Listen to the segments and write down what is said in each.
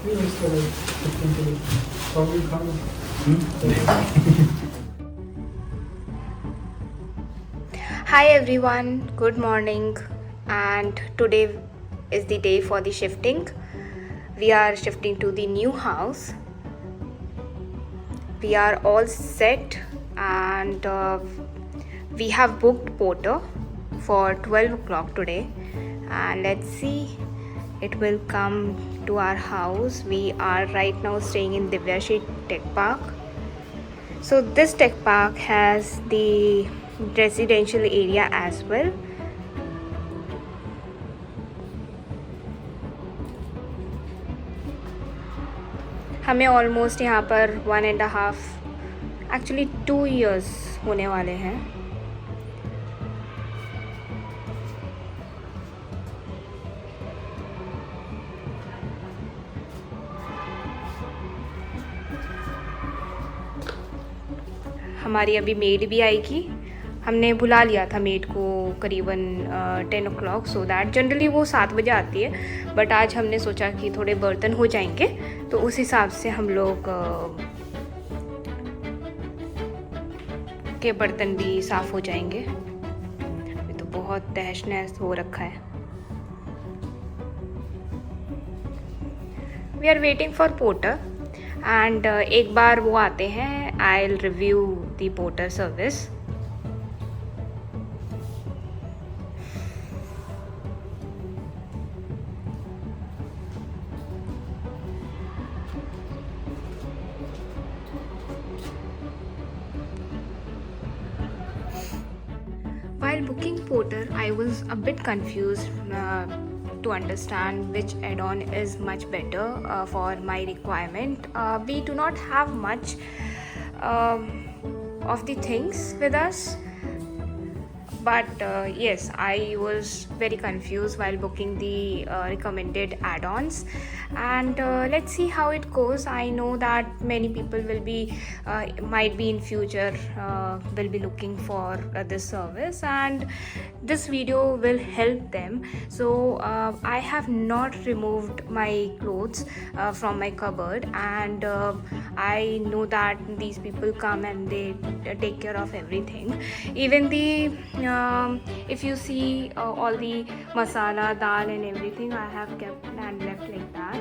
Hi everyone, good morning, and today is the day for the shifting. We are shifting to the new house. We are all set, and we have booked porter for 12 o'clock today, and let's see, it will come to our house. We are right now staying in Divyashi Tech Park. So this tech park has the residential area as well. हमें almost यहाँ पर 1.5 actually 2 years होने वाले हैं. हमारी अभी made भी आएगी. हमने बुला लिया था मेड को करीबन 10 o'clock, सो दैट जनरली वो 7 बजे आती है, बट आज हमने सोचा कि थोड़े बर्तन हो जाएंगे तो उस हिसाब से हम लोग के बर्तन भी साफ़ हो जाएंगे. ये तो बहुत तहस नहस हो रखा है. We are waiting for Porter and एक बार वो आते हैं, I will review the Porter service. While booking porter, I was a bit confused to understand which add-on is much better for my requirement. We do not have much of the things with us, but yes, I was very confused while booking the recommended add-ons, and let's see how it goes. I know that many people will be might be in future will be looking for this service, and this video will help them. So I have not removed my clothes from my cupboard, and I know that these people come and they take care of everything. Even the if you see all the masala, dal and everything, I have kept and left like that.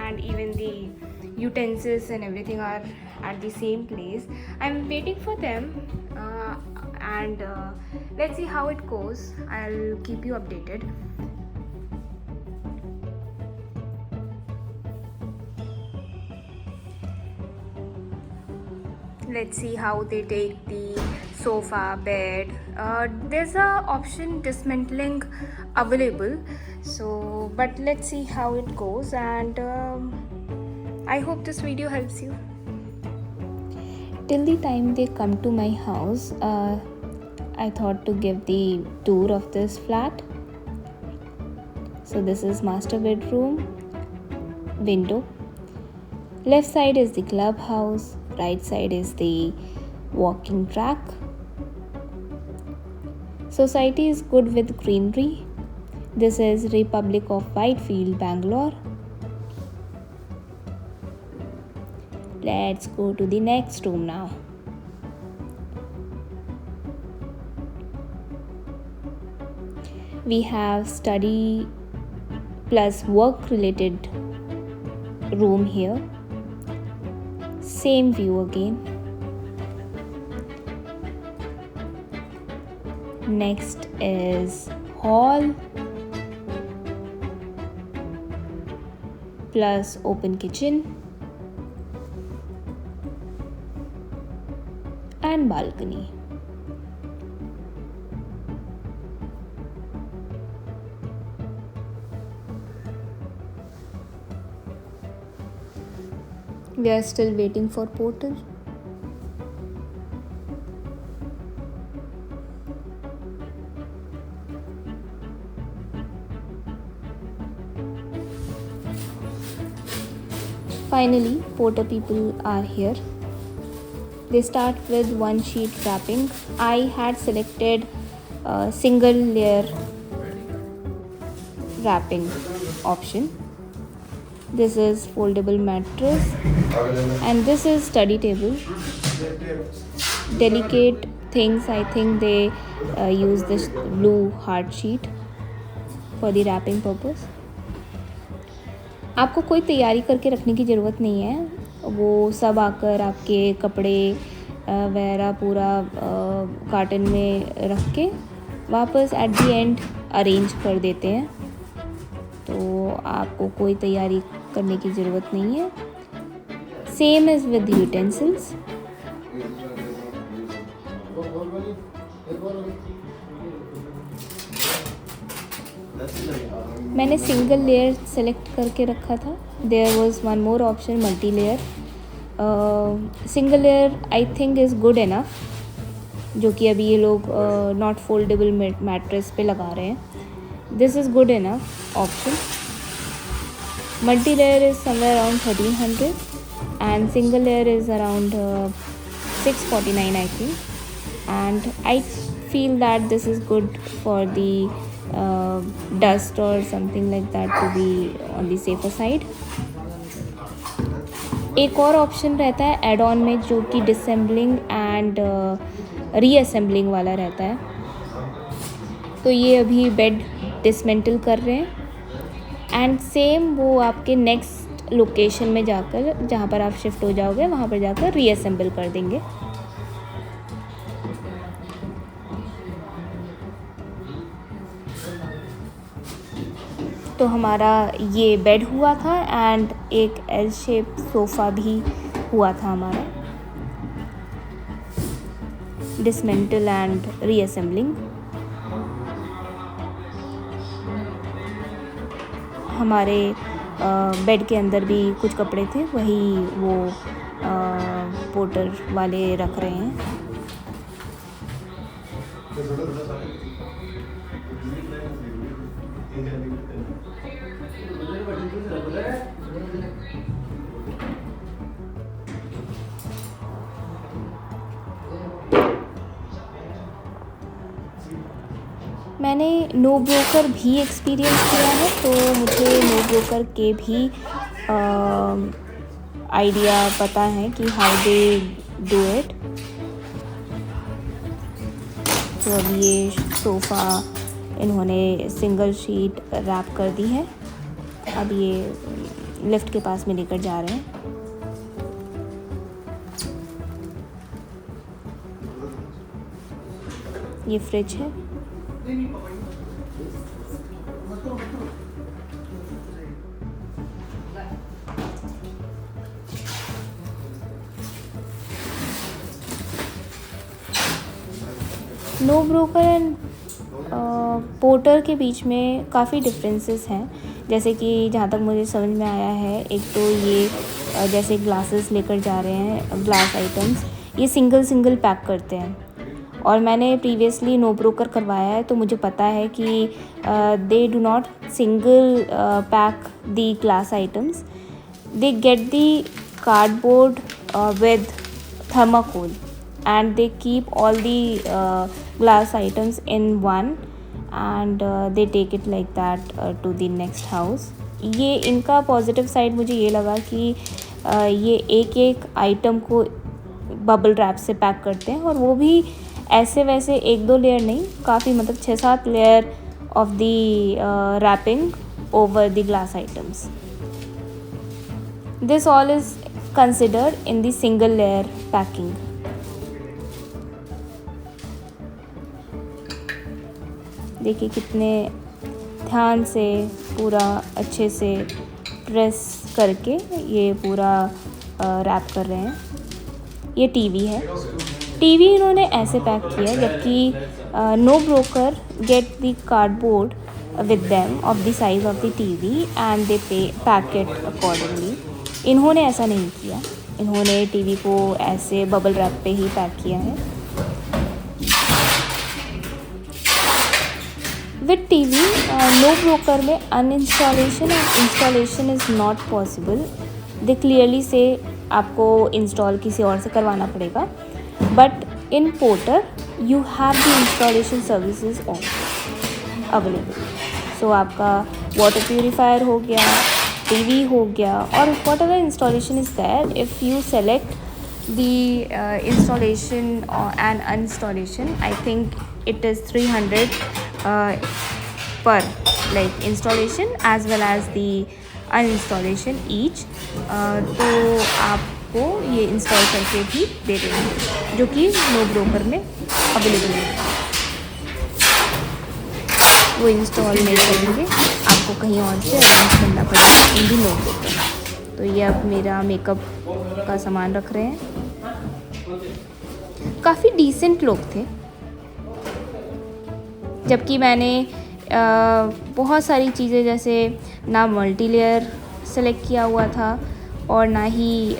And even the utensils and everything are at the same place. I'm waiting for them, and let's see how it goes. I'll keep you updated. Let's see how they take the sofa, bed. There's a option dismantling available, so but let's see how it goes, and I hope this video helps you. Till the time they come to my house, I thought to give the tour of this flat. So this is master bedroom, window. Left side is the clubhouse, right side is the walking track. Society is good with greenery. This is Republic of Whitefield, Bangalore. Let's go to the next room now. We have study plus work related room here. Same view again. Next is hall plus open kitchen and balcony. We are still waiting for porter. Finally, porter people are here. They start with one sheet wrapping. I had selected single layer wrapping. option. This is foldable mattress, and this is study table. Delicate things, I think they use this blue hard sheet for the wrapping purpose. आपको कोई तैयारी करके रखने की ज़रूरत नहीं है, वो सब आकर आपके कपड़े वगैरह पूरा कार्टन में रख के वापस एट द एंड अरेंज कर देते हैं, तो आपको कोई तैयारी करने की ज़रूरत नहीं है. Same is with utensils. मैंने सिंगल लेयर सेलेक्ट करके रखा था. There was one more option, multi layer. Single layer I think is good enough, जो कि अभी ये लोग नॉट फोल्डेबल मैट्रेस पे लगा रहे हैं. This is good enough option. Multi layer is somewhere around 1300 and single layer is around 649 I think, and I feel that this is good for the dust or something like that, to be on the safer side. एक और option रहता है add on में, जो कि डिसम्बलिंग and reassembling वाला रहता है. तो ये अभी बेड डिसमेंटल कर रहे हैं, एंड सेम वो आपके नेक्स्ट लोकेशन में जाकर, जहाँ पर आप शिफ्ट हो जाओगे, वहाँ पर जाकर रीअसेंबल कर देंगे. तो हमारा ये बेड हुआ था, एंड एक एल शेप सोफ़ा भी हुआ था हमारा. Dismantle and reassembling. हमारे बेड के अंदर भी कुछ कपड़े थे, वही वो पोर्टर वाले रख रहे हैं. मैंने नो ब्रोकर भी एक्सपीरियंस किया है, तो मुझे नो ब्रोकर के भी आइडिया पता है कि हाउ दे डू इट. तो अब ये सोफ़ा इन्होंने सिंगल शीट रैप कर दी है. अब ये लिफ्ट के पास में लेकर जा रहे हैं. ये फ्रिज है. नो ब्रोकर एंड पोर्टर के बीच में काफ़ी डिफरेंसेस हैं. जैसे कि जहाँ तक मुझे समझ में आया है, एक तो ये जैसे ग्लासेस लेकर जा रहे हैं, ग्लास आइटम्स, ये सिंगल पैक करते हैं. और मैंने प्रीवियसली नो ब्रोकर करवाया है, तो मुझे पता है कि they do not single pack the glass items. They get the cardboard with thermocol, and they keep all the glass items in one, and they take it like that to the next house. ये इनका positive side मुझे ये लगा कि ये एक एक item को बबल रैप से पैक करते हैं, और वो भी ऐसे वैसे 1-2 लेयर नहीं, काफ़ी मतलब 6-7 layer of the wrapping over the glass items. This all is considered in the single layer packing. देखिए कितने ध्यान से पूरा अच्छे से प्रेस करके ये पूरा रैप कर रहे हैं. ये टीवी है. टीवी इन्होंने ऐसे पैक किया, जबकि NoBroker get the cardboard with them of the size of the TV and they pack it accordingly. इन्होंने ऐसा नहीं किया. इन्होंने टीवी को ऐसे बबल रैप पे ही पैक किया है. विद टीवी नो ब्रोकर में अनइंस्टॉलेशन और installation is not possible. They clearly से आपको इंस्टॉल किसी और से करवाना पड़ेगा. But in Porter you have the installation services available. So आपका वाटर प्यूरीफायर हो गया, टीवी हो गया, और whatever installation is there, if you select the installation and uninstallation, I think it is 300 per like installation as well as the uninstallation each. तो आपको ये install करके भी दे देंगे, जो कि नो ब्रोकर में अवेलेबल है। वो इंस्टॉल नहीं करेंगे, आपको कहीं और से अरेंज करना पड़ेगा इन दी नो ब्रोकर। तो ये अब मेरा मेकअप का सामान रख रहे हैं। काफ़ी डिसेंट लोग थे, जबकि मैंने बहुत सारी चीज़ें जैसे ना मल्टी लेयर सेलेक्ट किया हुआ था और ना ही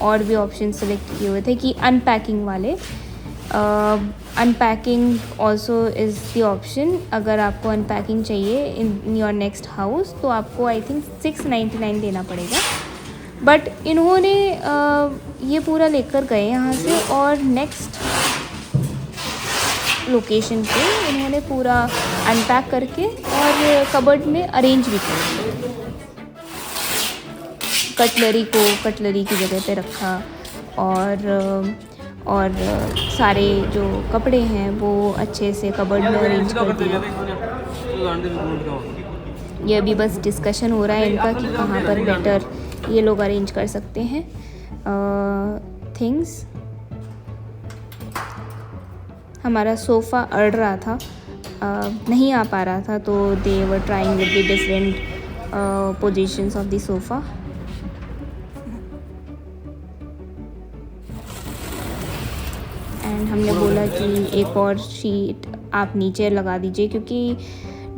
और भी ऑप्शन सेलेक्ट किए हुए थे कि अनपैकिंग वाले। Unpacking also is the option. अगर आपको अनपैकिंग चाहिए इन योर नेक्स्ट हाउस तो आपको आई थिंक 699 देना पड़ेगा। बट इन्होंने ये पूरा लेकर गए यहाँ से, और नेक्स्ट लोकेशन पे इन्होंने पूरा अनपैक करके और कबर्ड में अरेंज भी कर दिया। कटलरी को कटलरी की जगह पे रखा, और सारे जो कपड़े हैं वो अच्छे से कबर्ड में अरेंज कर दिया। ये अभी बस डिस्कशन हो रहा है इनका कि कहाँ पर बेटर ये लोग अरेंज कर सकते हैं थिंग्स। हमारा सोफ़ा अड़ रहा था, नहीं आ पा रहा था, तो they were trying with the different positions of the sofa. And हमने बोला कि एक और शीट आप नीचे लगा दीजिए, क्योंकि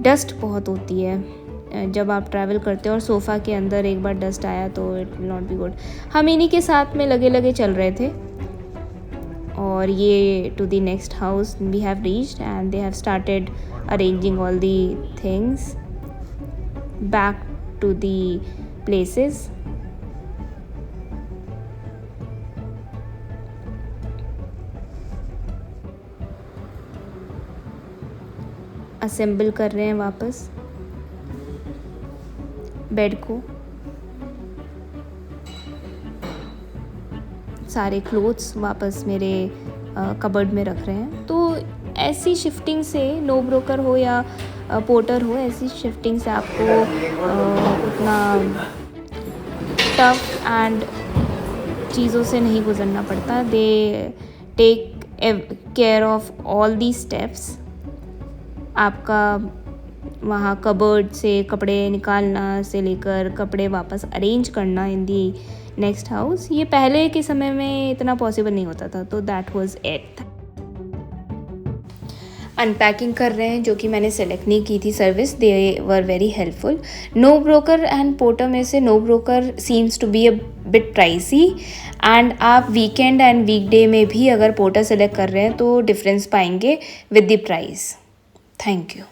डस्ट बहुत होती है जब आप ट्रैवल करते हो, और सोफ़ा के अंदर एक बार डस्ट आया तो it will not be good. हम इन्हीं के साथ में लगे लगे चल रहे थे, और ये to the next house we have reached and they have started arranging all the things back to the places. Assemble कर रहे हैं वापस बेड को। सारे क्लोथ्स वापस मेरे कबर्ड में रख रहे हैं। तो ऐसी शिफ्टिंग से, नो ब्रोकर हो या पोर्टर हो, ऐसी शिफ्टिंग से आपको उतना टफ एंड चीज़ों से नहीं गुजरना पड़ता। They take care of all the steps. आपका वहाँ कबर्ड से कपड़े निकालना से लेकर कपड़े वापस अरेंज करना इन दी नेक्स्ट हाउस, ये पहले के समय में इतना पॉसिबल नहीं होता था। तो दैट वाज इट। अनपैकिंग कर रहे हैं, जो कि मैंने सेलेक्ट नहीं की थी service. They were very helpful. NoBroker and Porter में से NoBroker seems to be a bit pricey, and आप वीकेंड एंड वीकडे में भी अगर पोर्टर सेलेक्ट कर रहे हैं तो डिफरेंस पाएंगे with the price. Thank you.